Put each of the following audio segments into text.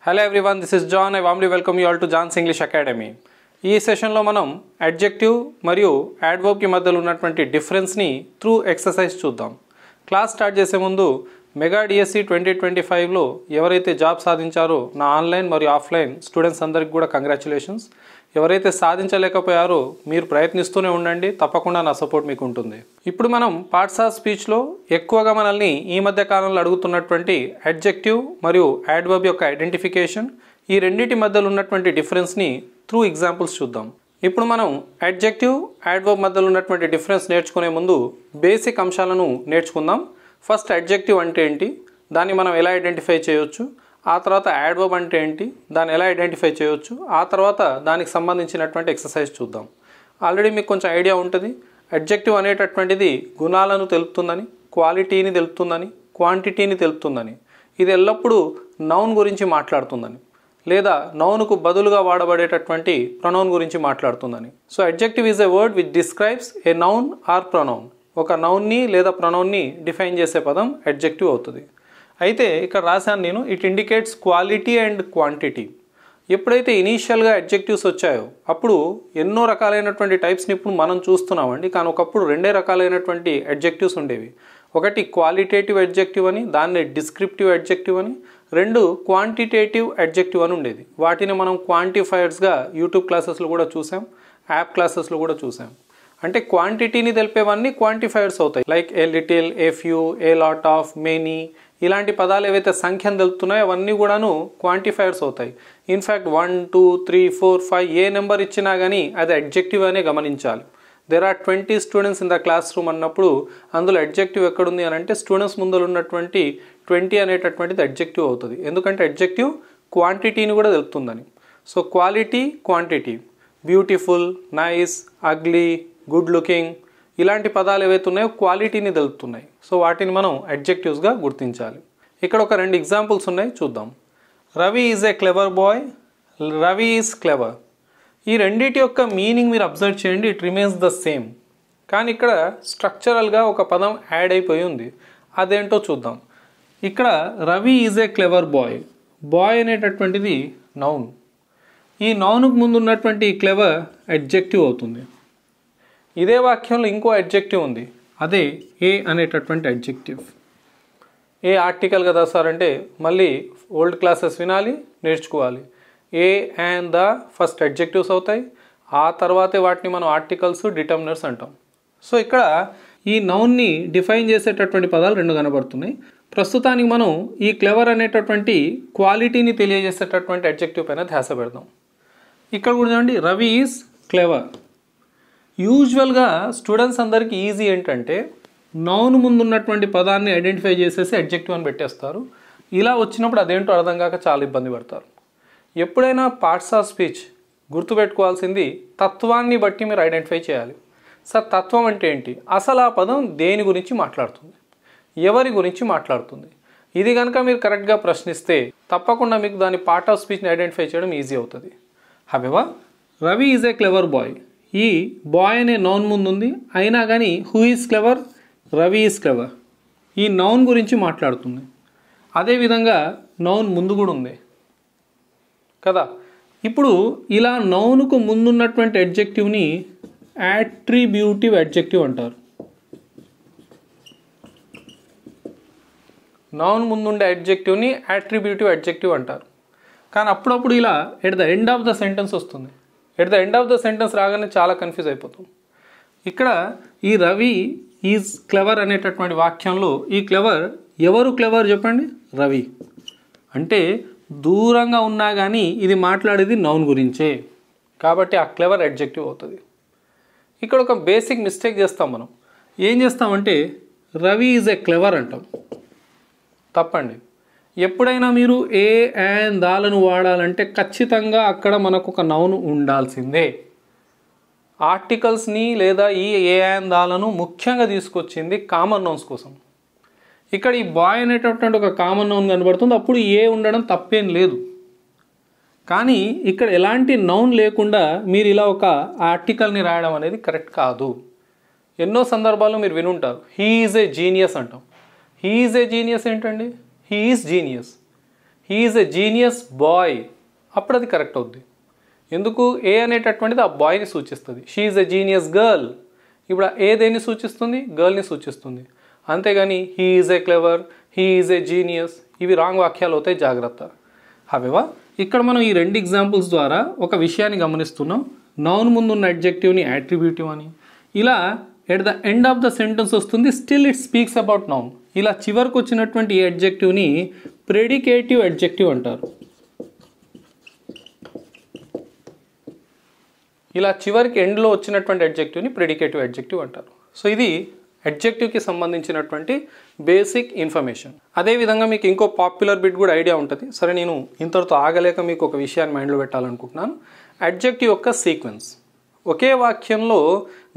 Hello everyone, this is John. I warmly welcome you all to John's English Academy. ఈ సెషన్లో మనం adjective మరియు యాడ్వర్బ్కి మధ్యలో ఉన్నటువంటి డిఫరెన్స్ని త్రూ ఎక్సర్సైజ్ చూద్దాం. క్లాస్ స్టార్ట్ చేసే ముందు మెగా డిఎస్సి 2025లో ఎవరైతే జాబ్ సాధించారో నా ఆన్లైన్ మరియు ఆఫ్లైన్ స్టూడెంట్స్ అందరికీ కూడా కంగ్రాచులేషన్స్. ఎవరైతే సాధించలేకపోయారో మీరు ప్రయత్నిస్తూనే ఉండండి, తప్పకుండా నా సపోర్ట్ మీకు ఉంటుంది. ఇప్పుడు మనం పార్ట్స్ ఆఫ్ స్పీచ్లో ఎక్కువగా మనల్ని ఈ మధ్య కాలంలో అడుగుతున్నటువంటి అడ్జెక్టివ్ మరియు యాడ్వర్బ్ యొక్క ఐడెంటిఫికేషన్, ఈ రెండింటి మధ్యలో ఉన్నటువంటి డిఫరెన్స్ని త్రూ ఎగ్జాంపుల్స్ చూద్దాం. ఇప్పుడు మనం అడ్జెక్టివ్ యాడ్వర్బ్ మధ్యలో ఉన్నటువంటి డిఫరెన్స్ నేర్చుకునే ముందు బేసిక్ అంశాలను నేర్చుకుందాం. ఫస్ట్ అడ్జెక్టివ్ అంటే ఏంటి, దాన్ని మనం ఎలా ఐడెంటిఫై చేయొచ్చు, ఆ తర్వాత యాడ్వర్బ్ అంటే ఏంటి, దాన్ని ఎలా ఐడెంటిఫై చేయొచ్చు, ఆ తర్వాత దానికి సంబంధించినటువంటి ఎక్సర్సైజ్ చూద్దాం. ఆల్రెడీ మీకు కొంచెం ఐడియా ఉంటుంది. అడ్జెక్టివ్ అనేటటువంటిది గుణాలను తెలుపుతుందని, క్వాలిటీని తెలుపుతుందని, క్వాంటిటీని తెలుపుతుందని. ఇది ఎల్లప్పుడూ నౌన్ గురించి మాట్లాడుతుందని, లేదా నౌన్కు బదులుగా వాడబడేటటువంటి ప్రొనౌన్ గురించి మాట్లాడుతుందని. So adjective is a word which describes a noun or pronoun. ఒక నౌన్ని లేదా ప్రొనౌన్ని డిఫైన్ చేసే పదం అడ్జెక్టివ్ అవుతుంది. అయితే ఇక్కడ రాశాను నేను, it indicates quality and quantity. ఎప్పుడైతే ఇనీషియల్గా అడ్జెక్టివ్స్ వచ్చాయో అప్పుడు ఎన్నో రకాలైనటువంటి టైప్స్ని ఇప్పుడు మనం చూస్తున్నామండి. కానీ ఒకప్పుడు రెండే రకాలైనటువంటి అడ్జెక్టివ్స్ ఉండేవి. ఒకటి క్వాలిటేటివ్ అడ్జెక్టివ్ అని, దాన్ని డిస్క్రిప్టివ్ అడ్జెక్టివ్ అని, రెండు క్వాంటిటేటివ్ అడ్జెక్టివ్ అని ఉండేది. వాటిని మనం క్వాంటిఫైయర్స్గా యూట్యూబ్ క్లాసెస్లో కూడా చూసాం, యాప్ క్లాసెస్లో కూడా చూసాం. అంటే క్వాంటిటీని తెలిపేవన్నీ క్వాంటిఫైయర్స్ అవుతాయి. Like a little, a few, a lot of, many, ఇలాంటి పదాలు ఏవైతే సంఖ్యను తెలుపుతున్నాయో అవన్నీ కూడాను క్వాంటిఫైయర్స్ అవుతాయి. ఇన్ఫ్యాక్ట్ 1, 2, 3, 4, 5 ఏ నెంబర్ ఇచ్చినా కానీ అది అడ్జెక్టివ్ అనే గమనించాలి. There are 20 students in the class room అన్నప్పుడు అందులో అడ్జెక్టివ్ ఎక్కడుంది అని అంటే స్టూడెంట్స్ ముందు ఉన్నటువంటి 20 అనేటటువంటిది అడ్జెక్టివ్ అవుతుంది. ఎందుకంటే అడ్జెక్టివ్ క్వాంటిటీని కూడా తెలుపుతుందని. So quality, quantity, beautiful, nice, ugly, good looking, ఇలాంటి పదాలు ఏవైతే ఉన్నాయో క్వాలిటీని తెలుపుతున్నాయి. సో వాటిని మనం అడ్జెక్టివ్స్గా గుర్తించాలి. ఇక్కడ ఒక 2 ఎగ్జాంపుల్స్ ఉన్నాయి, చూద్దాం. Ravi is a clever boy, Ravi is clever. ఈ రెండింటి యొక్క మీనింగ్ మీరు అబ్జర్వ్ చేయండి, ఇట్ రిమైన్స్ ద సేమ్. కానీ ఇక్కడ స్ట్రక్చరల్గా ఒక పదం యాడ్ అయిపోయి ఉంది. అదేంటో చూద్దాం. ఇక్కడ Ravi is a clever boy, boy అనేటటువంటిది నౌన్. ఈ నౌన్కు ముందు ఉన్నటువంటి క్లెవర్ అడ్జెక్టివ్ అవుతుంది. ఇదే వాక్యంలో ఇంకో అడ్జెక్టివ్ ఉంది, అదే ఏ అనేటటువంటి అడ్జెక్టివ్. ఏ ఆర్టికల్ కదా సార్ అంటే మళ్ళీ ఓల్డ్ క్లాసెస్ వినాలి, నేర్చుకోవాలి. ఏ అండ్ ద ఫస్ట్ అడ్జెక్టివ్స్ అవుతాయి, ఆ తర్వాతే వాటిని మనం ఆర్టికల్స్, డిటర్మినర్స్ అంటాం. సో ఇక్కడ ఈ నౌన్ని డిఫైన్ చేసేటటువంటి పదాలు 2 కనబడుతున్నాయి. ప్రస్తుతానికి మనం ఈ క్లెవర్ అనేటటువంటి క్వాలిటీని తెలియజేసేటటువంటి అడ్జెక్టివ్ పైన ధ్యాస పెడదాం. ఇక్కడ కూడా చూడండి, రవి ఈజ్ క్లెవర్. యూజువల్గా స్టూడెంట్స్ అందరికీ ఈజీ ఏంటంటే నౌన్ ముందు ఉన్నటువంటి పదాన్ని ఐడెంటిఫై చేసేసి అడ్జెక్టివ్ అని పెట్టేస్తారు. ఇలా వచ్చినప్పుడు అదేంటో అర్థం కాక చాలా ఇబ్బంది పడతారు. ఎప్పుడైనా పార్ట్స్ ఆఫ్ స్పీచ్ గుర్తుపెట్టుకోవాల్సింది తత్వాన్ని బట్టి మీరు ఐడెంటిఫై చేయాలి. సార్ తత్వం అంటే ఏంటి, అసలు ఆ పదం దేని గురించి మాట్లాడుతుంది, ఎవరి గురించి మాట్లాడుతుంది, ఇది కనుక మీరు కరెక్ట్గా ప్రశ్నిస్తే తప్పకుండా మీకు దాని పార్ట్ ఆఫ్ స్పీచ్ని ఐడెంటిఫై చేయడం ఈజీ అవుతుంది. However Ravi is a clever boy, ఈ బాయ్ అనే నౌన్ ముందు ఉంది, అయినా కానీ who is clever, Ravi is clever, ఈ నౌన్ గురించి మాట్లాడుతుంది. అదేవిధంగా నౌన్ ముందు కూడా ఉంది కదా. ఇప్పుడు ఇలా నౌన్కు ముందున్నటువంటి అడ్జెక్టివ్ని యాట్రిబ్యూటివ్ అడ్జెక్టివ్ అంటారు. నౌన్ ముందుండే అడ్జెక్టివ్ని యాట్రిబ్యూటివ్ అడ్జెక్టివ్ అంటారు. కానీ అప్పుడప్పుడు ఇలా at the end of the sentence వస్తుంది. At the end of the sentence రాగానే చాలా కన్ఫ్యూజ్ అయిపోతాం. ఇక్కడ ఈ రవి ఈజ్ క్లెవర్ అనేటటువంటి వాక్యంలో ఈ క్లెవర్, ఎవరు క్లెవర్ చెప్పండి, రవి. అంటే దూరంగా ఉన్నా కానీ ఇది మాట్లాడేది నౌన్ గురించే, కాబట్టి ఆ క్లెవర్ అడ్జెక్టివ్ అవుతుంది. ఇక్కడ ఒక బేసిక్ మిస్టేక్ చేస్తాం మనం. ఏం చేస్తామంటే రవి ఈజ్ ఏ క్లెవర్ అంటాం. తప్పండి. ఎప్పుడైనా మీరు ఏ అండ్ దాలను వాడాలంటే ఖచ్చితంగా అక్కడ మనకు ఒక నౌన్ ఉండాల్సిందే. ఆర్టికల్స్ని లేదా ఈ ఏ అండ్ దాలను ముఖ్యంగా తీసుకొచ్చింది కామన్ నౌన్స్ కోసం. ఇక్కడ ఈ బాయ్ అనేటటువంటి ఒక కామన్ నౌన్ కనబడుతుంది, అప్పుడు ఏ ఉండడం తప్పేం లేదు. కానీ ఇక్కడ ఎలాంటి నౌన్ లేకుండా మీరు ఇలా ఒక ఆర్టికల్ని రాయడం అనేది కరెక్ట్ కాదు. ఎన్నో సందర్భాల్లో మీరు వినుంటారు, హీ ఈజ్ ఏ జీనియస్ అంటాం. హీ ఈజ్ ఏ జీనియస్ ఏంటండి, he is genius. He is a genius boy, అప్పుడు అది కరెక్ట్ అవుద్ది. ఎందుకు? ఏ అనేటటువంటిది ఆ బాయ్ని సూచిస్తుంది. She is a genius girl, ఇప్పుడు ఏ దేన్ని సూచిస్తుంది? గర్ల్ని సూచిస్తుంది. అంతేగాని he is a clever, he is a genius, ఇవి రాంగ్ వాక్యాలు అవుతాయి, జాగ్రత్త. హవెవర్ ఇక్కడ మనం ఈ రెండు ఎగ్జాంపుల్స్ ద్వారా ఒక విషయాన్ని గమనిస్తున్నాం. నౌన్ ముందున్న అడ్జెక్టివ్ని యాట్రిబ్యూటివ్ అని, ఇలా at the end of the sentence వస్తుంది still it speaks about noun. ఇలా చివరికి వచ్చినటువంటి ఈ అడ్జెక్టివ్ని ప్రెడికేటివ్ అడ్జెక్టివ్ అంటారు. ఇలా చివరికి ఎండ్లో వచ్చినటువంటి అడ్జెక్టివ్ని ప్రెడికేటివ్ అడ్జెక్టివ్ అంటారు. సో ఇది అడ్జెక్టివ్కి సంబంధించినటువంటి బేసిక్ ఇన్ఫర్మేషన్. అదేవిధంగా మీకు ఇంకో పాపులర్ బిట్ కూడా ఐడియా ఉంటుంది. సరే, నేను ఇంతటితో ఆగలేక మీకు ఒక విషయాన్ని మైండ్లో పెట్టాలనుకుంటున్నాను. అడ్జెక్టివ్ యొక్క సీక్వెన్స్. ఒకే వాక్యంలో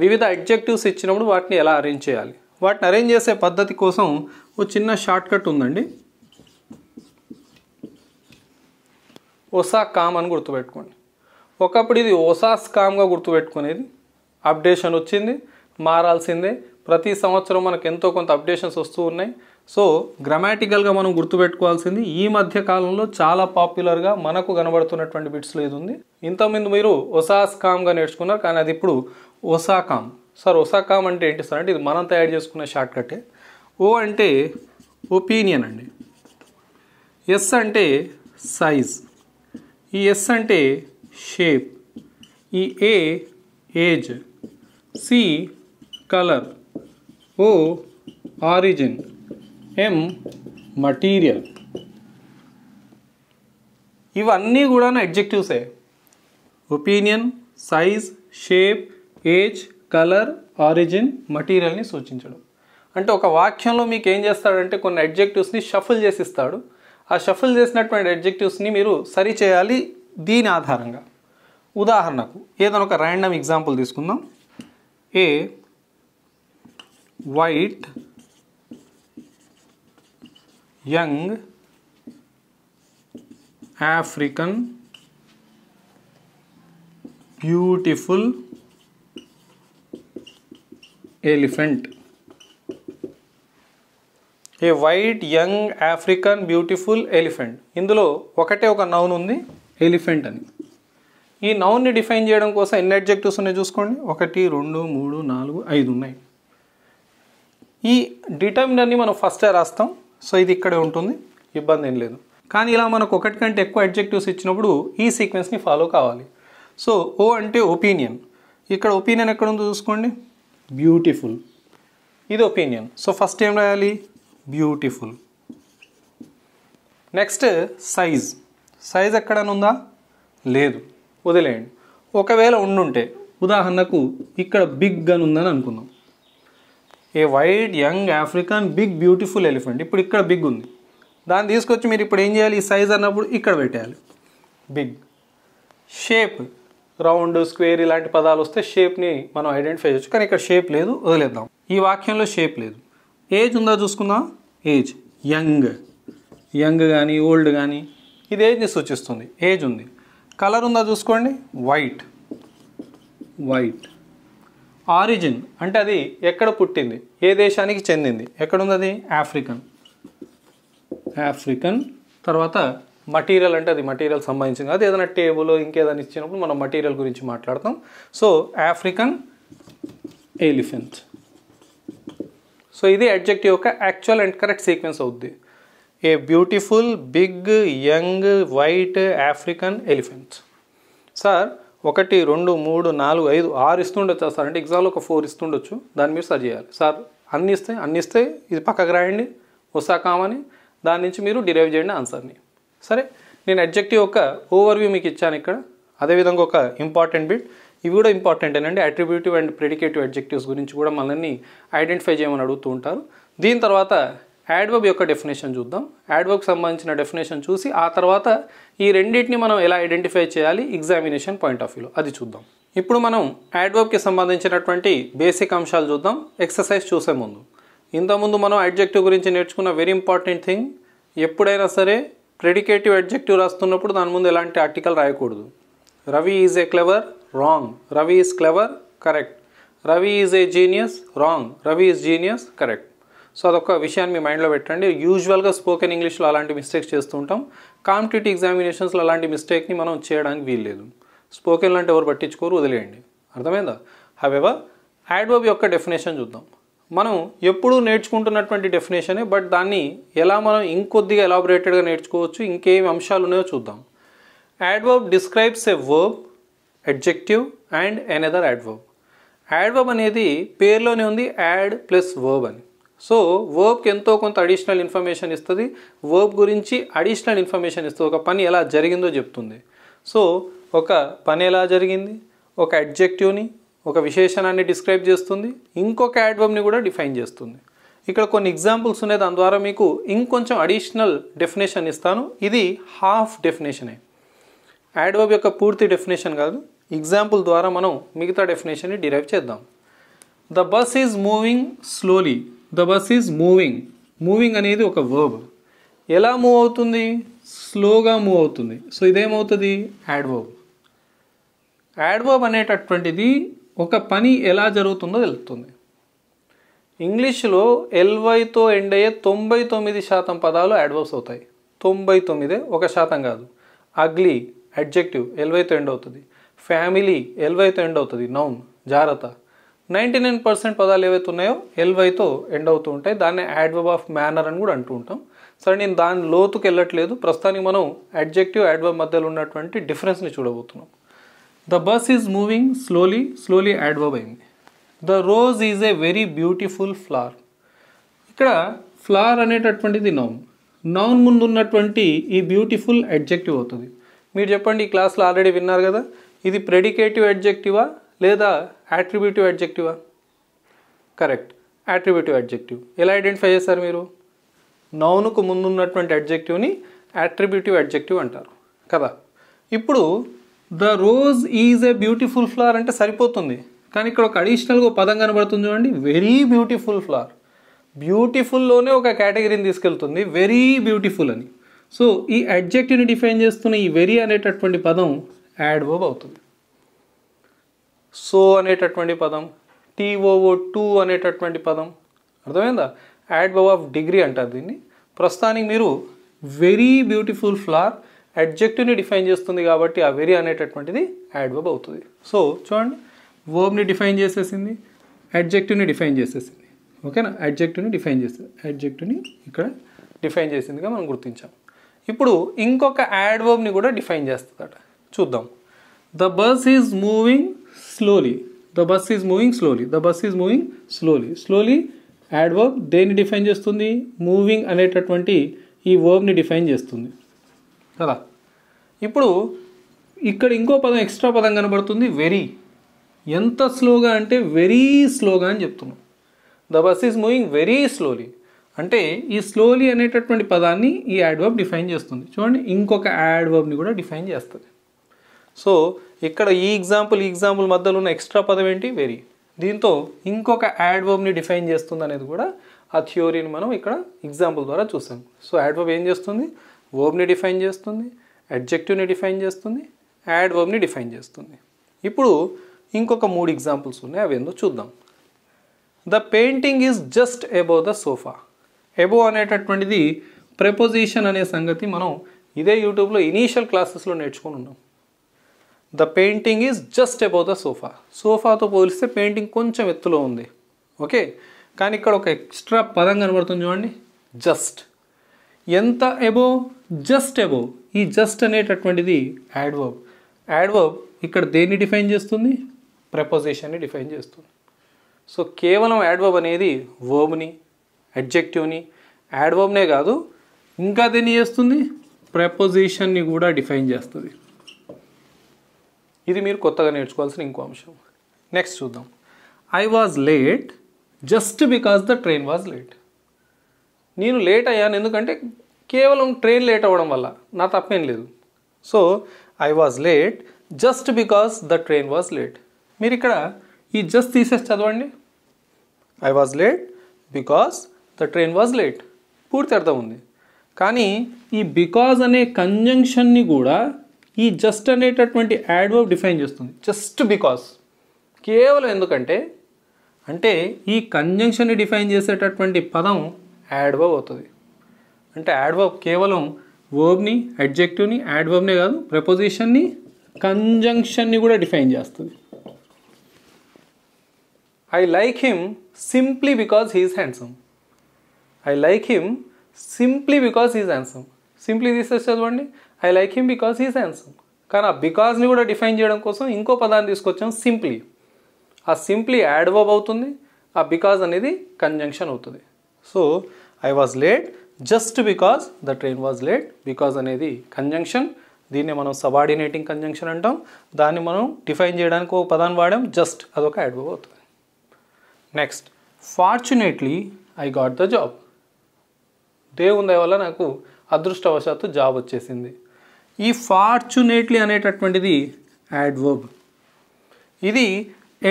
వివిధ అడ్జెక్టివ్స్ ఇచ్చినప్పుడు వాటిని ఎలా అరేంజ్ చేయాలి, వాటిని అరేంజ్ చేసే పద్ధతి కోసం ఒక చిన్న షార్ట్ కట్ ఉందండి. ఒసా కామ్ అని గుర్తుపెట్టుకోండి. ఒకప్పుడు ఇది ఓసాస్ కామ్గా గుర్తుపెట్టుకునేది. అప్డేషన్ వచ్చింది, మారాల్సిందే. ప్రతి సంవత్సరం మనకు ఎంతో కొంత అప్డేషన్స్ వస్తూ ఉన్నాయి. సో గ్రామాటికల్గా మనం గుర్తుపెట్టుకోవాల్సింది ఈ మధ్య కాలంలో చాలా పాపులర్గా మనకు కనబడుతున్నటువంటి బిట్స్లో ఇది ఉంది. ఇంతకుముందు మీరు ఒసాస్ కామ్గా నేర్చుకున్నారు, కానీ అది ఇప్పుడు ఓసా కామ్. సార్ ఒసా కామ్ అంటే ఏంటి సార్ అంటే ఇది మనం తయారు చేసుకున్న షార్ట్ కట్టే. ఓ అంటే ఒపీనియన్ అండి, ఎస్ అంటే సైజ్, ఈ ఎస్ అంటే షేప్, ఈ A age, C colour, O origin, M material. ఇవన్నీ కూడా అడ్జెక్టివ్సే. Opinion, size, shape, age, colour, origin, మటీరియల్ని సూచించడం. అంటే ఒక వాక్యంలో మీకు ఏం చేస్తాడంటే కొన్ని అడ్జెక్టివ్స్ని షఫుల్ చేసి ఇస్తాడు. ఆ షఫుల్ చేసినటువంటి అడ్జెక్టివ్స్ని మీరు సరి చేయాలి దీని ఆధారంగా. ఉదాహరణకు ఏదైనా ఒక ర్యాండమ్ ఎగ్జాంపుల్ తీసుకుందాం. A white young African beautiful elephant. A white young African beautiful elephant. ఇందులో ఒకటే ఒక నౌన్ ఉంది, ఎలిఫెంట్ అని. ఈ నౌన్ని డిఫైన్ చేయడం కోసం ఎన్ని అడ్జెక్టివ్స్ ఉన్నాయి చూసుకోండి. 1 2 3 4 5 ఉన్నాయి. ఈ డిటర్మినర్ని మనం ఫస్టే రాస్తాం. సో ఇది ఇక్కడే ఉంటుంది, ఇబ్బంది ఏం లేదు. కానీ ఇలా మనకు ఒకటి కంటే ఎక్కువ అడ్జెక్టివ్స్ ఇచ్చినప్పుడు ఈ సీక్వెన్స్ని ఫాలో కావాలి. సో ఓ అంటే ఒపీనియన్. ఇక్కడ ఒపీనియన్ ఎక్కడ ఉందో చూసుకోండి, బ్యూటిఫుల్. ఇది ఒపీనియన్. సో ఫస్ట్ ఏం రాయాలి? బ్యూటిఫుల్. Next size. సైజ్ ఎక్కడైనా ఉందా? లేదు, వదిలేయండి. ఒకవేళ ఉండుంటే ఉదాహరణకు ఇక్కడ బిగ్ అని ఉందని అనుకుందాం. A white young African big beautiful elephant. ఇప్పుడు ఇక్కడ బిగ్ ఉంది, దాన్ని తీసుకొచ్చి మీరు ఇప్పుడు ఏం చేయాలి? ఈ సైజ్ అన్నప్పుడు ఇక్కడ పెట్టేయాలి, బిగ్. షేప్, రౌండ్, స్క్వేర్ ఇలాంటి పదాలు వస్తే షేప్ని మనం ఐడెంటిఫై చేయొచ్చు, కానీ ఇక్కడ షేప్ లేదు, వదిలేద్దాం. ఈ వాక్యంలో షేప్ లేదు. ఏజ్ ఉందా చూసుకుందాం. ఏజ్ యంగ్, యంగ్ కానీ ఓల్డ్ కానీ ఇది ఏజ్ని సూచిస్తుంది, ఏజ్ ఉంది. కలర్ ఉందా చూసుకోండి, వైట్, వైట్. ఆరిజిన్ అంటే అది ఎక్కడ పుట్టింది, ఏ దేశానికి చెందింది, ఎక్కడుంది అది? African, African. తర్వాత మటీరియల్ అంటే అది మటీరియల్ సంబంధించింది, అది ఏదైనా టేబుల్ ఇంకేదైనా ఇచ్చినప్పుడు మనం మటీరియల్ గురించి మాట్లాడతాం. So African elephant. సో ఇది అడ్జెక్టివ్ యొక్క యాక్చువల్ అండ్ కరెక్ట్ సీక్వెన్స్ అవుద్ది. A beautiful big young white African elephant. Sir 1 2 3 4 5 6 ఇస్తుండొచ్చు సార్ అంటే ఎగ్జామ్లో ఒక 4 ఇస్తుండొచ్చు, దాన్ని మీరు సరి చేయాలి. సార్ అన్ని ఇస్తే ఇది పక్కకు రాయండి ఒసా కామని, దాని నుంచి మీరు డిరైవ్ చేయండి ఆన్సర్ని. సరే, నేను అడ్జెక్టివ్ యొక్క ఓవర్వ్యూ మీకు ఇచ్చాను ఇక్కడ. అదేవిధంగా ఒక ఇంపార్టెంట్ బిట్, ఇవి కూడా ఇంపార్టెంట్ ఏనండి. అట్రిబ్యూటివ్ అండ్ ప్రెడికేటివ్ అడ్జెక్టివ్స్ గురించి కూడా మనల్ని ఐడెంటిఫై చేయమని అడుగుతూ ఉంటారు. దీని తర్వాత యాడ్వర్బ్ యొక్క డెఫినేషన్ చూద్దాం. యాడ్వర్బ్కి సంబంధించిన డెఫినేషన్ చూసి ఆ తర్వాత ఈ రెండింటిని మనం ఎలా ఐడెంటిఫై చేయాలి ఎగ్జామినేషన్ పాయింట్ ఆఫ్ వ్యూలో, అది చూద్దాం. ఇప్పుడు మనం యాడ్వర్బ్కి సంబంధించినటువంటి బేసిక్ అంశాలు చూద్దాం ఎక్సర్సైజ్ చూసే ముందు. ఇంతకుముందు మనం అడ్జెక్టివ్ గురించి నేర్చుకున్న వెరీ ఇంపార్టెంట్ థింగ్, ఎప్పుడైనా సరే ప్రెడికేటివ్ అడ్జెక్టివ్ రాస్తున్నప్పుడు దాని ముందు ఎలాంటి ఆర్టికల్ రాయకూడదు. Ravi is a clever, wrong. Ravi is clever, correct. Ravi is a genius, wrong. Ravi is genius, correct. So అదొక విషయాన్ని మీ మైండ్లో పెట్టండి. యూజువల్గా స్పోకెన్ ఇంగ్లీష్లో అలాంటి మిస్టేక్స్ చేస్తూ ఉంటాం. కాంపిటేటివ్ ఎగ్జామినేషన్స్లో అలాంటి మిస్టేక్ని మనం చేయడానికి వీల్లేదు. స్పోకెన్లో అంటే ఎవరు పట్టించుకోరు, వదిలేయండి. అర్థమైందా? హవెవర్ యాడ్వర్బ్ యొక్క డెఫినేషన్ చూద్దాం. మనం ఎప్పుడూ నేర్చుకుంటున్నటువంటి డెఫినేషనే, బట్ దాన్ని ఎలా మనం ఇంకొద్దిగా ఎలాబొరేటెడ్గా నేర్చుకోవచ్చు, ఇంకేమి అంశాలు ఉన్నాయో చూద్దాం. Adverb describes a verb, adjective and another adverb. Adverb అనేది పేరులోనే ఉంది, యాడ్ ప్లస్ వర్బ్ అని. సో వర్బ్కి ఎంతో కొంత అడిషనల్ ఇన్ఫర్మేషన్ ఇస్తుంది, వర్బ్ గురించి అడిషనల్ ఇన్ఫర్మేషన్ ఇస్తుంది, ఒక పని ఎలా జరిగిందో చెప్తుంది. సో ఒక పని ఎలా జరిగింది, ఒక అడ్జెక్టివ్ని, ఒక విశేషణాన్ని డిస్క్రైబ్ చేస్తుంది, ఇంకొక యాడ్వర్బ్ని కూడా డిఫైన్ చేస్తుంది. ఇక్కడ కొన్ని ఎగ్జాంపుల్స్ ఉన్నాయి, దాని ద్వారా మీకు ఇంకొంచెం అడిషనల్ డెఫినేషన్ ఇస్తాను. ఇది హాఫ్ డెఫినేషనే, యాడ్వర్బ్ యొక్క పూర్తి డెఫినేషన్ కాదు. ఎగ్జాంపుల్ ద్వారా మనం మిగతా డెఫినేషన్ని డిరైవ్ చేద్దాం. The bus is moving slowly. The bus is moving. Moving అనేది ఒక వర్బ్. ఎలా మూవ్ అవుతుంది? స్లోగా మూవ్ అవుతుంది. సో ఇదేమవుతుంది? యాడ్వర్బ్. యాడ్వర్బ్ అనేటటువంటిది ఒక పని ఎలా జరుగుతుందో తెలుపుతుంది. ఇంగ్లీష్లో ఎల్వైతో ఎండ్ అయ్యే 99% పదాలు యాడ్వర్బ్స్ అవుతాయి. 99, 1% కాదు. అగ్లీ అడ్జెక్టివ్ ఎల్వైతో ఎండ్ అవుతుంది. ఫ్యామిలీ ఎల్వైతో ఎండ్ అవుతుంది, నౌన్, జాగ్రత్త. 99% పదాలు ఏవైతే ఉన్నాయో ఎల్వైతో ఎండ్ అవుతూ ఉంటాయి. దాన్ని యాడ్వర్బ్ ఆఫ్ మేనర్ అని కూడా అంటూ ఉంటాం. సరే, నేను దాని లోతుకు వెళ్ళట్లేదు. ప్రస్తుతానికి మనం అడ్జెక్టివ్ యాడ్వర్బ్ మధ్యలో ఉన్నటువంటి డిఫరెన్స్ని చూడబోతున్నాం. The bus is moving slowly. Slowly adverb అయింది. The rose is a very beautiful flower. ఇక్కడ ఫ్లవర్ అనేటటువంటిది నౌన్. నౌన్ ముందు ఉన్నటువంటి ఈ బ్యూటిఫుల్ అడ్జెక్టివ్ అవుతుంది. మీరు చెప్పండి, ఈ క్లాస్లో ఆల్రెడీ విన్నారు కదా, ఇది ప్రెడికేటివ్ అడ్జెక్టివా లేదా యాట్రిబ్యూటివ్ అడ్జెక్టివా? Correct, attributive adjective. ఎలా ఐడెంటిఫై చేస్తారు మీరు? నౌన్కు ముందున్నటువంటి అడ్జెక్టివ్ని యాట్రిబ్యూటివ్ అడ్జెక్టివ్ అంటారు కదా. ఇప్పుడు the rose is a beautiful flower అంటే సరిపోతుంది, కానీ ఇక్కడ ఒక అడిషనల్గా పదం కనబడుతుంది చూడండి, వెరీ బ్యూటిఫుల్ ఫ్లవర్. బ్యూటిఫుల్లోనే ఒక కేటగిరీని తీసుకెళ్తుంది, వెరీ బ్యూటిఫుల్ అని. సో ఈ అడ్జెక్టివ్ని డిఫైన్ చేస్తున్న ఈ వెరీ అనేటటువంటి పదం యాడ్వర్బ్ అవుతుంది. సో అనేటటువంటి పదం, TOO2 అనేటటువంటి పదం, అర్థమైందా? యాడ్వర్బ్ ఆఫ్ డిగ్రీ అంటారు దీన్ని. ప్రస్తుతానికి మీరు వెరీ బ్యూటిఫుల్ ఫ్లవర్ అడ్జెక్టివ్ని డిఫైన్ చేస్తుంది కాబట్టి ఆ వెరీ అనేటటువంటిది యాడ్వర్బ్ అవుతుంది. సో చూడండి, వర్బ్ని డిఫైన్ చేసేసింది, అడ్జెక్టివ్ని డిఫైన్ చేసేసింది. ఓకేనా? అడ్జెక్టివ్ని డిఫైన్ చేసేది, అడ్జెక్టివ్ని ఇక్కడ డిఫైన్ చేసిందిగా మనం గుర్తించాం. ఇప్పుడు ఇంకొక యాడ్వర్బ్ని కూడా డిఫైన్ చేస్తుందట, చూద్దాం. The bus is moving slowly. The bus is moving slowly. The bus is moving slowly. Slowly adverb దేన్ని డిఫైన్ చేస్తుంది? మూవింగ్ అనేటటువంటి ఈ వర్బ్ని డిఫైన్ చేస్తుంది కదా. ఇప్పుడు ఇక్కడ ఇంకో పదం, ఎక్స్ట్రా పదం కనబడుతుంది, వెరీ. ఎంత స్లోగా అంటే వెరీ స్లోగా అని చెప్తున్నాం. The bus is moving very slowly అంటే ఈ స్లోలీ అనేటటువంటి పదాన్ని ఈ యాడ్వర్బ్ డిఫైన్ చేస్తుంది. చూడండి, ఇంకొక యాడ్వర్బ్ని కూడా డిఫైన్ చేస్తుంది. సో ఇక్కడ ఈ ఎగ్జాంపుల్ మధ్యలో ఉన్న ఎక్స్ట్రా పదం ఏంటి? వెరీ. దీంతో ఇంకొక యాడ్వర్బ్ని డిఫైన్ చేస్తుంది అనేది కూడా ఆ థియోరీని మనం ఇక్కడ ఎగ్జాంపుల్ ద్వారా చూసాం. సో యాడ్వర్బ్ ఏం చేస్తుంది? వర్బ్ని డిఫైన్ చేస్తుంది, అడ్జెక్టివ్ని డిఫైన్ చేస్తుంది, యాడ్వర్బ్ని డిఫైన్ చేస్తుంది. ఇప్పుడు ఇంకొక 3 ఎగ్జాంపుల్స్ ఉన్నాయి, అవి ఏందో చూద్దాం. The painting is just above the sofa. Above అనేటటువంటిది ప్రెపోజిషన్ అనే సంగతి మనం ఇదే యూట్యూబ్లో ఇనీషియల్ క్లాసెస్లో నేర్చుకుని ఉన్నాం. The painting is just above the sofa. సోఫాతో పోలిస్తే పెయింటింగ్ కొంచెం ఎత్తులో ఉంది, ఓకే. కానీ ఇక్కడ ఒక ఎక్స్ట్రా పదం కనబడుతుంది చూడండి, జస్ట్. ఎంత అబోవ్? Just above. ఈ జస్ట్ అనేటటువంటిది యాడ్వర్బ్. యాడ్వర్బ్ ఇక్కడ దేన్ని డిఫైన్ చేస్తుంది? ప్రెపోజిషన్ని డిఫైన్ చేస్తుంది. సో కేవలం యాడ్వర్బ్ అనేది వర్బ్ని, అడ్జెక్టివ్ని, యాడ్వర్బ్నే కాదు ఇంకా దేన్ని చేస్తుంది? ప్రెపోజిషన్ని కూడా డిఫైన్ చేస్తుంది. ఇది మీరు కొత్తగా నేర్చుకోవాల్సిన ఇంకో అంశం. నెక్స్ట్ చూద్దాం. I was late just because the train was late. నేను లేట్ అయ్యాను ఎందుకంటే కేవలం ట్రైన్ లేట్ అవ్వడం వల్ల, నా తప్పేం లేదు. So I was late just because the train was late. మీరు ఇక్కడ ఈ జస్ట్ తీసేసి చదవండి. I was late because the train was late, పూర్తి అర్థం ఉంది. కానీ ఈ బికాజ్ అనే కంజంక్షన్ని కూడా ఈ జస్ట్ అనేటటువంటి యాడ్వర్బ్ డిఫైన్ చేస్తుంది. జస్ట్ బికాస్, కేవలం ఎందుకంటే అంటే ఈ కంజంక్షన్ని డిఫైన్ చేసేటటువంటి పదం యాడ్వర్బ్ అవుతుంది. అంటే యాడ్వర్బ్ కేవలం వర్బ్ని, అడ్జెక్టివ్ని, యాడ్వర్బ్నే కాదు ప్రిపోజిషన్ని, కంజంక్షన్ని కూడా డిఫైన్ చేస్తుంది. I like him simply because he is handsome. I like him simply because he is handsome. Simply తీసేసి చదవండి, I like him because he is handsome. కానీ ఆ బికాజ్ని కూడా డిఫైన్ చేయడం కోసం ఇంకో పదాన్ని తీసుకొచ్చాం, సింప్లీ. ఆ సింప్లీ యాడ్వర్బ్ అవుతుంది, ఆ బికాజ్ అనేది కంజంక్షన్ అవుతుంది. So I was late just because the train was late. Because అనేది కంజంక్షన్, దీన్ని మనం సబార్డినేటింగ్ కంజంక్షన్ అంటాం. దాన్ని మనం డిఫైన్ చేయడానికి ఒక పదాన్ని వాడాం, జస్ట్, అదొక యాడ్వర్బ్ అవుతుంది. Next, fortunately I got the job. దేవుని దయ వల్ల నాకు అదృష్టవశాత్తు జాబ్ వచ్చేసింది. ఈ ఫార్చునేట్లీ అనేటటువంటిది యాడ్వర్బ్. ఇది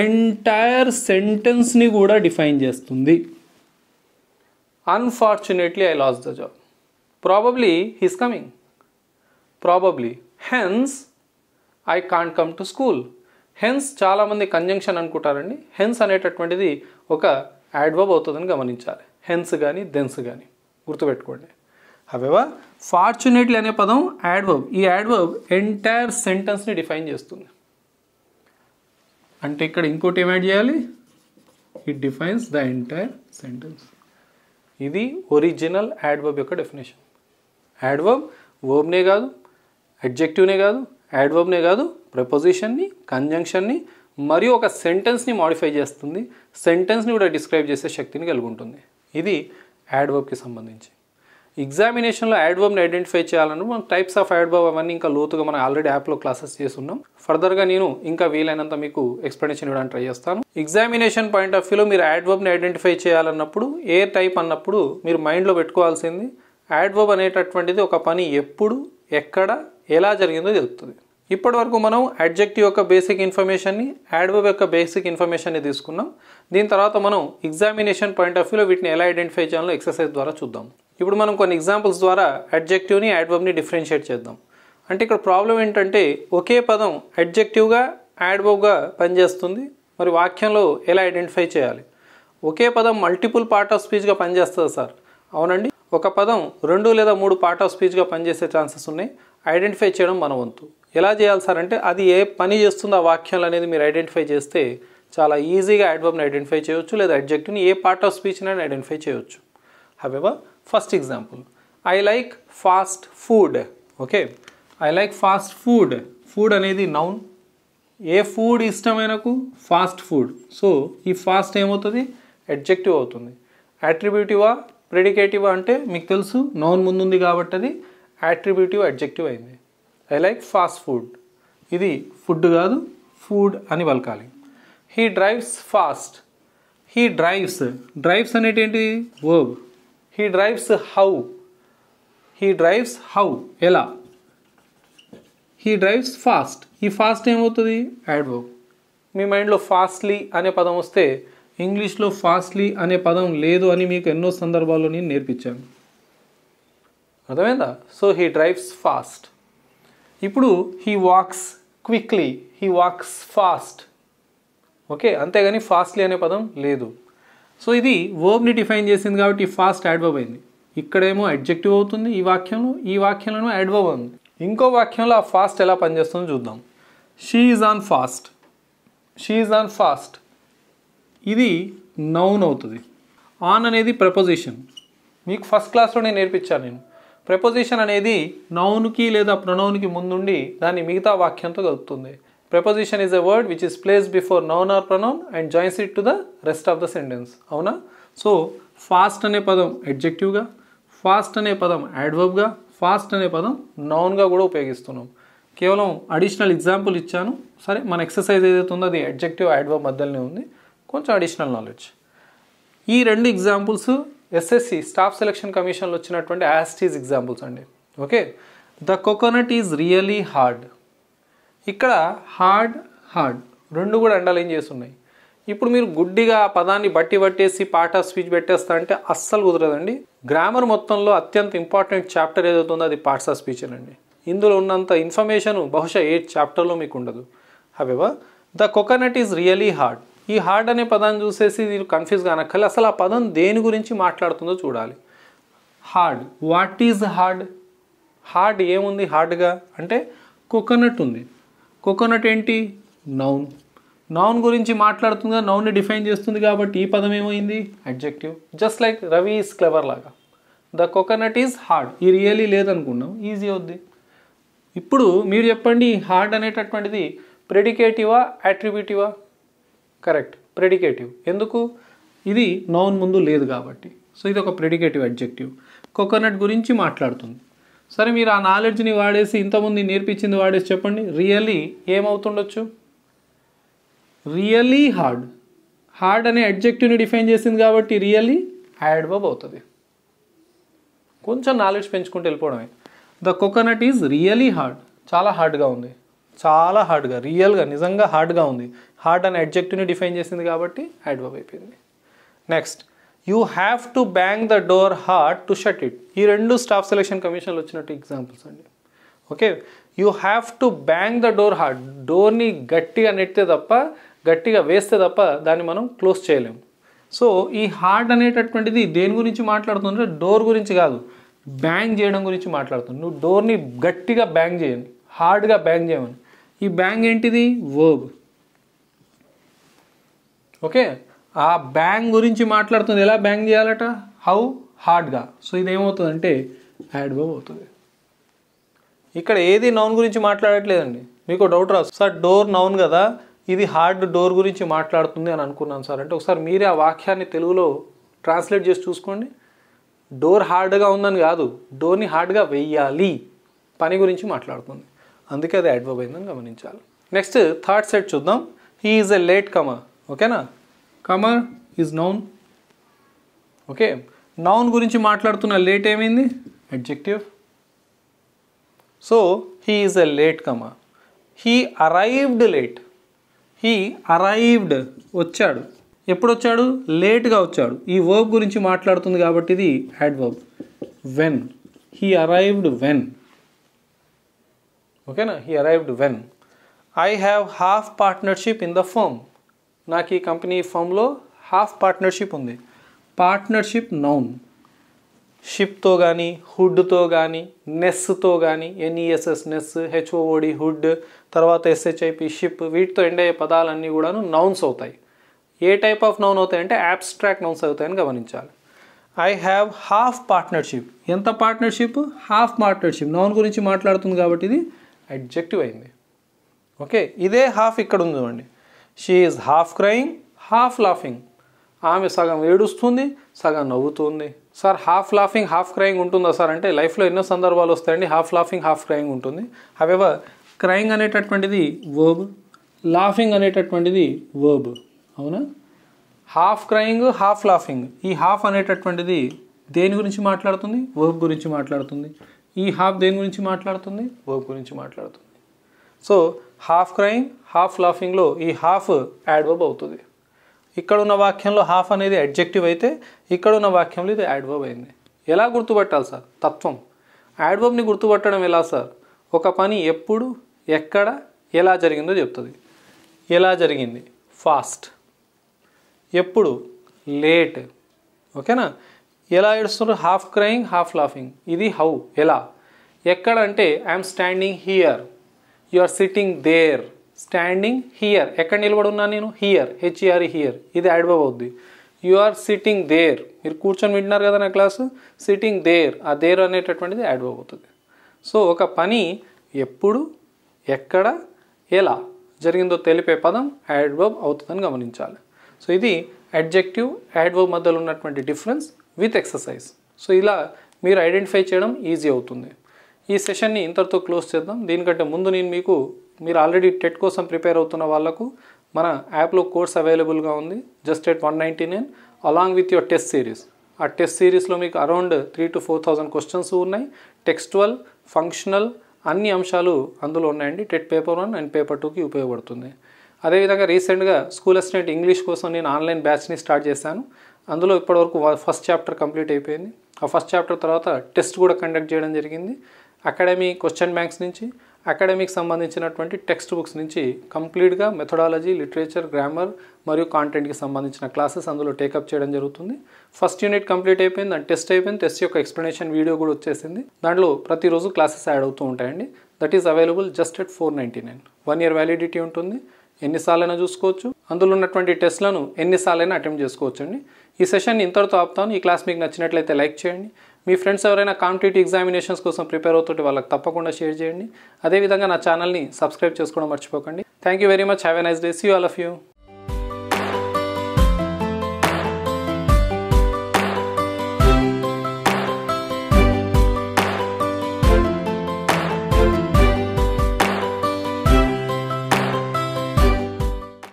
ఎంటైర్ సెంటెన్స్ని కూడా డిఫైన్ చేస్తుంది. Unfortunately I last the job. Probably he's coming. Probably. Hence I can't come to school. Hence చాలామంది కంజంక్షన్ అనుకుంటారండి. హెన్స్ అనేటటువంటిది ఒక యాడ్వర్బ్ అవుతుందని గమనించాలి. హెన్స్ కానీ దెన్స్ కానీ గుర్తుపెట్టుకోండి. హవెవర్ ఫార్చునేట్లీ అనే పదం యాడ్వర్బ్. ఈ యాడ్వర్బ్ ఎంటైర్ సెంటెన్స్ని డిఫైన్ చేస్తుంది. అంటే ఇక్కడ ఇంకోటి ఏం యాడ్ చేయాలి, it defines the entire sentence. ఇది ఒరిజినల్ యాడ్వర్బ్ యొక్క డెఫినేషన్. యాడ్వర్బ్ వర్బ్నే కాదు, అడ్జెక్టివ్నే కాదు, యాడ్వర్బ్నే కాదు, ప్రిపోజిషన్ని, కంజంక్షన్ని మరియు ఒక సెంటెన్స్ని మాడిఫై చేస్తుంది. సెంటెన్స్ని కూడా డిస్క్రైబ్ చేసే శక్తిని కలిగి ఉంటుంది. ఇది యాడ్వర్బ్కి సంబంధించి. ఎగ్జామినేషన్లో యాడ్వర్బ్ని ఐడెంటిఫై చేయాలని మనం టైప్స్ ఆఫ్ యాడ్వర్బ్ అవన్నీ ఇంకా లోతుగా మనం ఆల్రెడీ యాప్లో క్లాసెస్ చేస్తున్నాం. ఫర్దర్గా నేను ఇంకా వీలైనంత మీకు ఎక్స్ప్లెనేషన్ ఇవ్వడానికి ట్రై చేస్తాను. ఎగ్జామినేషన్ పాయింట్ ఆఫ్ వ్యూలో మీరు యాడ్వర్బ్ని ఐడెంటిఫై చేయాలన్నప్పుడు ఏ టైప్ అన్నప్పుడు మీరు మైండ్లో పెట్టుకోవాల్సింది, యాడ్వర్బ్ అనేటటువంటిది ఒక పని ఎప్పుడు, ఎక్కడ, ఎలా జరిగిందో తెలుపుతుంది. ఇప్పటి వరకు మనం అడ్జెక్టివ్ యొక్క బేసిక్ ఇన్ఫర్మేషన్ని, యాడ్వర్బ్ యొక్క బేసిక్ ఇన్ఫర్మేషన్ని తీసుకున్నాం. దీని తర్వాత మనం ఎగ్జామినేషన్ పాయింట్ ఆఫ్ వ్యూలో వీటిని ఎలా ఐడెంటిఫై చేయాలో ఎక్సర్సైజ్ ద్వారా చూద్దాం. ఇప్పుడు మనం కొన్ని ఎగ్జాంపుల్స్ ద్వారా అడ్జెక్టివ్ని, యాడ్వర్బ్ని డిఫరెన్షియేట్ చేద్దాం. అంటే ఇక్కడ ప్రాబ్లం ఏంటంటే ఒకే పదం అడ్జెక్టివ్గా, యాడ్వర్బ్గా పనిచేస్తుంది. మరి వాక్యంలో ఎలా ఐడెంటిఫై చేయాలి? ఒకే పదం మల్టిపుల్ పార్ట్ ఆఫ్ స్పీచ్గా పనిచేస్తుంది సార్. అవునండి, ఒక పదం 2 లేదా 3 పార్ట్ ఆఫ్ స్పీచ్గా పనిచేసే ఛాన్సెస్ ఉన్నాయి. ఐడెంటిఫై చేయడం మన వంతు. ఎలా చేయాలి సార్ అంటే అది ఏ పని చేస్తుందో ఆ వాక్యాలు అనేది మీరు ఐడెంటిఫై చేస్తే చాలా ఈజీగా యాడ్వర్బ్ని ఐడెంటిఫై చేయవచ్చు, లేదా అడ్జెక్టివ్ని ఏ పార్ట్ ఆఫ్ స్పీచ్ని ఐడెంటిఫై చేయవచ్చు. However first example, I like fast food. Okay, I like fast food. Food అనేది నౌన్. ఏ ఫుడ్ ఇష్టమైనకు? Fast food. సో ఈ ఫాస్ట్ ఏమవుతుంది? అడ్జెక్టివ్ అవుతుంది. అట్రిబ్యూటివా, ప్రెడికేటివా అంటే మీకు తెలుసు, నౌన్ ముందుంది కాబట్టి అది అట్రిబ్యూటివ్ అడ్జెక్టివ్ అయింది. I like fast food. ఇది ఫుడ్ కాదు, ఫుడ్ అని పలకాలి. He drives fast. He drives. Drives అనేది ఏంటి? Verb. He drives how. He drives how, ఎలా? He drives fast. ఈ ఫాస్ట్ ఏమవుతుంది? యాడ్వర్బ్. మీ మైండ్లో ఫాస్ట్లీ అనే పదం వస్తే ఇంగ్లీష్లో ఫాస్ట్లీ అనే పదం లేదు అని మీకు ఎన్నో సందర్భాల్లో నేను నేర్పించాను. అర్థమైందా? So he drives fast. ఇప్పుడు he walks quickly. He walks fast. Okay, అంతేగాని ఫాస్ట్లీ అనే పదం లేదు. సో ఇది వర్బ్ని డిఫైన్ చేసింది కాబట్టి ఫాస్ట్ యాడ్వర్బ్ అయింది. ఇక్కడేమో అడ్జెక్టివ్ అవుతుంది ఈ వాక్యంలో, ఈ వాక్యంలోనూ యాడ్వర్బ్ ఉంది. ఇంకో వాక్యంలో ఆ ఫాస్ట్ ఎలా పనిచేస్తుందో చూద్దాం. She is on fast. She is on fast. ఇది నౌన్ అవుతుంది. ఆన్ అనేది ప్రపోజిషన్. మీకు ఫస్ట్ క్లాస్లో నేను నేర్పించాను నేను. ప్రపోజిషన్ అనేది నౌన్కి లేదా ప్రొనౌన్కి ముందుండి దాన్ని మిగతా వాక్యంతో కలుపుతుంది. Preposition is a word which is placed before noun or pronoun and joins it to the rest of the sentence. అవునా? సో ఫాస్ట్ అనే పదం అడ్జెక్టివ్గా, ఫాస్ట్ అనే పదం యాడ్వర్బ్గా, ఫాస్ట్ అనే పదం నౌన్గా కూడా ఉపయోగిస్తున్నాం. కేవలం అడిషనల్ ఎగ్జాంపుల్ ఇచ్చాను. సరే, మన ఎక్సర్సైజ్ ఏదైతే ఉందో అది అడ్జెక్టివ్ యాడ్వర్బ్ మధ్యలోనే ఉంది. కొంచెం అడిషనల్ నాలెడ్జ్. ఈ 2 ఎగ్జాంపుల్స్ ఎస్ఎస్సి స్టాఫ్ సెలక్షన్ కమిషన్లో వచ్చినటువంటి యాస్టీస్ ఎగ్జాంపుల్స్ అండి. Okay, the coconut is really hard. ఇక్కడ హార్డ్, హార్డ్ 2 కూడా అండర్లైన్ చేసి ఉన్నాయి. ఇప్పుడు మీరు గుడ్డిగా ఆ పదాన్ని పట్టేసి పార్ట్ ఆఫ్ స్పీచ్ పెట్టేస్తా అంటే అస్సలు కుదరదండి. గ్రామర్ మొత్తంలో అత్యంత ఇంపార్టెంట్ చాప్టర్ ఏదైతుందో అది పార్ట్స్ ఆఫ్ స్పీచ్ అండి. ఇందులో ఉన్నంత ఇన్ఫర్మేషన్ బహుశా 8 చాప్టర్లో మీకు ఉండదు. However the coconut is really hard. ఈ హార్డ్ అనే పదాన్ని చూసేసి మీరు కన్ఫ్యూజ్ కానక్కర్లే, అసలు ఆ పదం దేని గురించి మాట్లాడుతుందో చూడాలి. Hard, what is hard? Hard ఏముంది హార్డ్గా అంటే కోకోనట్ ఉంది. కోకోనట్ ఏంటి? నౌన్. నౌన్ గురించి మాట్లాడుతుందిగా, నౌన్ని డిఫైన్ చేస్తుంది కాబట్టి ఈ పదం ఏమైంది? Adjective. Just like Ravi is clever లాగా. The coconut is hard. ఈ రియల్లీ లేదనుకున్నాం, ఈజీ అవుద్ది. ఇప్పుడు మీరు చెప్పండి, హార్డ్ అనేటటువంటిది ప్రెడికేటివా అట్రిబ్యూటివా? కరెక్ట్, ప్రెడికేటివ్. ఎందుకు? ఇది నౌన్ ముందు లేదు కాబట్టి. సో ఇది ఒక ప్రెడికేటివ్ అడ్జెక్టివ్. కోకోనట్ గురించి మాట్లాడుతుంది. సరే, మీరు ఆ నాలెడ్జ్ని వాడేసి ఇంతకుముందు నేర్పించింది వాడేసి చెప్పండి, రియల్లీ ఏమవుతుండొచ్చు? Really hard. హార్డ్ అనే అడ్జెక్టివ్ని డిఫైన్ చేసింది కాబట్టి రియల్లీ యాడ్వర్బ్ అవుతుంది. కొంచెం నాలెడ్జ్ పెంచుకుంటూ వెళ్ళిపోవడమే. The coconut is really hard. చాలా హార్డ్గా ఉంది, చాలా హార్డ్గా, రియల్గా నిజంగా హార్డ్గా ఉంది. హార్డ్ అనే అడ్జెక్టివ్ని డిఫైన్ చేసింది కాబట్టి యాడ్వర్బ్ అయిపోయింది. Next, you have to bang the door hard to shut it. ఈ రెండు స్టాఫ్ సెలెక్షన్ కమిషన్లో వచ్చినట్టు ఎగ్జాంపుల్స్ అండి. Okay, you have to bang the door hard. డోర్ని గట్టిగా నెట్టితే తప్ప, గట్టిగా వేస్తే తప్ప దాన్ని మనం క్లోజ్ చేయలేము. సో ఈ హార్డ్ అనేటటువంటిది దేని గురించి మాట్లాడుతుందంటే డోర్ గురించి కాదు, బ్యాంగ్ చేయడం గురించి మాట్లాడుతుంది. నువ్వు డోర్ని గట్టిగా బ్యాంగ్ చేయండి, హార్డ్గా బ్యాంగ్ చేయమని. ఈ బ్యాంగ్ ఏంటిది? వర్బ్. ఓకే, ఆ బ్యాంగ్ గురించి మాట్లాడుతుంది. ఎలా బ్యాంగ్ చేయాలట? హౌ? హార్డ్గా. సో ఇది ఏమవుతుందంటే యాడ్వర్బ్ అవుతుంది. ఇక్కడ ఏది నౌన్ గురించి మాట్లాడట్లేదండి. మీకు డౌట్ రాదు, సార్ డోర్ నౌన్ కదా, ఇది హార్డ్ డోర్ గురించి మాట్లాడుతుంది అని అనుకున్నాను సార్ అంటే, ఒకసారి మీరే ఆ వాక్యాన్ని తెలుగులో ట్రాన్స్లేట్ చేసి చూసుకోండి. డోర్ హార్డ్గా ఉందని కాదు, డోర్ని హార్డ్గా వెయ్యాలి, పని గురించి మాట్లాడుతుంది. అందుకే అది యాడ్వర్బ్ అయిందని గమనించాలి. నెక్స్ట్ థర్డ్ సెట్ చూద్దాం. He is a late comer. ఓకేనా? Comer is noun. Okay, noun గురించి మాట్లాడుతున్న లేట్ ఏమైంది? Adjective. So he is a late comer. He arrived late. He arrived, వచ్చాడు. ఎప్పుడు వచ్చాడు? లేట్గా వచ్చాడు. ఈ వర్బ్ గురించి మాట్లాడుతుంది కాబట్టి ఇది adverb. When. He arrived when. ఓకేనా? He arrived when. I have half partnership in the firm. నాకు ఈ కంపెనీ ఫర్మ్లో హాఫ్ పార్ట్నర్షిప్ ఉంది. Partnership noun. షిప్తో కానీ, హుడ్తో కానీ, నెస్తో కానీ, NESS నెస్, HOOD హుడ్, తర్వాత SHIP షిప్, వీటితో ఎండ్ అయ్యే పదాలన్నీ కూడాను నౌన్స్ అవుతాయి. ఏ టైప్ ఆఫ్ నౌన్ అవుతాయంటే అబ్స్ట్రాక్ట్ నౌన్స్ అవుతాయని గమనించాలి. I have half partnership. ఎంత పార్ట్నర్షిప్? Half partnership. నౌన్ గురించి మాట్లాడుతుంది కాబట్టి ఇది అడ్జెక్టివ్ అయింది. ఓకే, ఇదే హాఫ్ ఇక్కడ ఉంది చూడండి. She is half crying, half laughing. ఆమె సగం ఏడుస్తుంది, సగం నవ్వుతుంది. Sir half laughing half crying ఉంటుందా సార్ అంటే, లైఫ్లో ఎన్నో సందర్భాలు వస్తాయండి హాఫ్ లాఫింగ్ హాఫ్ క్రయింగ్ ఉంటుంది. హవెవర్ క్రయింగ్ అనేటటువంటిది వర్బ్, లాఫింగ్ అనేటటువంటిది వర్బ్. అవునా? Half crying, half laughing. ఈ హాఫ్ అనేటటువంటిది దేని గురించి మాట్లాడుతుంది? వర్బ్ గురించి మాట్లాడుతుంది. ఈ హాఫ్ దేని గురించి మాట్లాడుతుంది? వర్బ్ గురించి మాట్లాడుతుంది. సో హాఫ్ క్రయింగ్, హాఫ్ లాఫింగ్లో ఈ హాఫ్ యాడ్వర్బ్ అవుతుంది. ఇక్కడ ఉన్న వాక్యంలో హాఫ్ అనేది అడ్జెక్టివ్ అయితే, ఇక్కడ ఉన్న వాక్యంలో ఇది యాడ్వర్బ్ అయింది. ఎలా గుర్తుపట్టాలి సార్? తత్వం. యాడ్వర్బ్ని గుర్తుపట్టడం ఎలా సార్? ఒక పని ఎప్పుడు, ఎక్కడ, ఎలా జరిగిందో చెప్తుంది. ఎలా జరిగింది? ఫాస్ట్. ఎప్పుడు? లేట్. ఓకేనా? ఎలా ఏడుస్తున్నారు? Half crying, half laughing. ఇది హౌ, ఎలా. ఎక్కడ అంటే I'm standing here, you are sitting there. Standing here, ఎక్కడ నిలబడి ఉన్నా నేను? Here, HERE here. ఇది యాడ్వర్బ్ అవుద్ది. యు ఆర్ సిట్టింగ్ దేర్, మీరు కూర్చొని వింటున్నారు కదా నా క్లాసు, సిట్టింగ్ దేర్, ఆ దేర్ అనేటటువంటిది యాడ్వర్బ్ అవుతుంది. సో ఒక పని ఎప్పుడు, ఎక్కడ, ఎలా జరిగిందో తెలిపే పదం యాడ్వర్బ్ అవుతుందని గమనించాలి. సో ఇది అడ్జెక్టివ్ యాడ్వర్బ్ మధ్యలో ఉన్నటువంటి డిఫరెన్స్ విత్ ఎక్సర్సైజ్. సో ఇలా మీరు ఐడెంటిఫై చేయడం ఈజీ అవుతుంది. ఈ సెషన్ని ఇంతటితో క్లోజ్ చేద్దాం. దీనికంటే ముందు నేను మీరు ఆల్రెడీ టెట్ కోసం ప్రిపేర్ అవుతున్న వాళ్ళకు మన యాప్లో కోర్స్ అవైలబుల్గా ఉంది. Just at 199 along with your test series. ఆ టెస్ట్ సిరీస్లో మీకు అరౌండ్ 3,000 to 4,000 క్వశ్చన్స్ ఉన్నాయి. టెక్స్టువల్, ఫంక్షనల్ అన్ని అంశాలు అందులో ఉన్నాయండి. టెట్ పేపర్ 1 అండ్ పేపర్ 2కి ఉపయోగపడుతుంది. అదేవిధంగా రీసెంట్గా స్కూల్ అసిస్టెంట్ ఇంగ్లీష్ కోసం నేను ఆన్లైన్ బ్యాచ్ని స్టార్ట్ చేశాను. అందులో ఇప్పటివరకు ఫస్ట్ చాప్టర్ కంప్లీట్ అయిపోయింది. ఆ ఫస్ట్ చాప్టర్ తర్వాత టెస్ట్ కూడా కండక్ట్ చేయడం జరిగింది. అకాడమీ క్వశ్చన్ బ్యాంక్స్ నుంచి, అకాడమిక్ సంబంధించినటువంటి టెక్స్ట్ బుక్స్ నుంచి కంప్లీట్గా మెథడాలజీ, లిటరేచర్, గ్రామర్ మరియు కాంటెంట్కి సంబంధించిన క్లాసెస్ అందులో టేకప్ చేయడం జరుగుతుంది. ఫస్ట్ యూనిట్ కంప్లీట్ అయిపోయింది, దాని టెస్ట్ అయిపోయింది. టెస్ట్ యొక్క ఎక్స్ప్లెనేషన్ వీడియో కూడా వచ్చేసింది. దాంట్లో ప్రతిరోజు క్లాసెస్ యాడ్ అవుతూ ఉంటాయండి. That is available just at 499. 1 year validity ఉంటుంది. ఎన్నిసార్లైనా చూసుకోవచ్చు. అందులో ఉన్నటువంటి టెస్ట్లను ఎన్నిసార్లైనా అటెంప్ట్ చేసుకోవచ్చు అండి. ఈ సెషన్ ఇంతటితో ఆపుతాను. ఈ క్లాస్ మీకు నచ్చినట్లయితే లైక్ చేయండి. మీ ఫ్రెండ్స్ ఎవరైనా కాంపిటేటివ్ ఎగ్జామినేషన్స్ కోసం ప్రిపేర్ అవుతుంటే వాళ్ళకి తప్పకుండా షేర్ చేయండి. అదేవిధంగా నా ఛానల్ని సబ్స్క్రైబ్ చేసుకోవడం మర్చిపోకండి. Thank you very much. Have a nice day. See you all of you.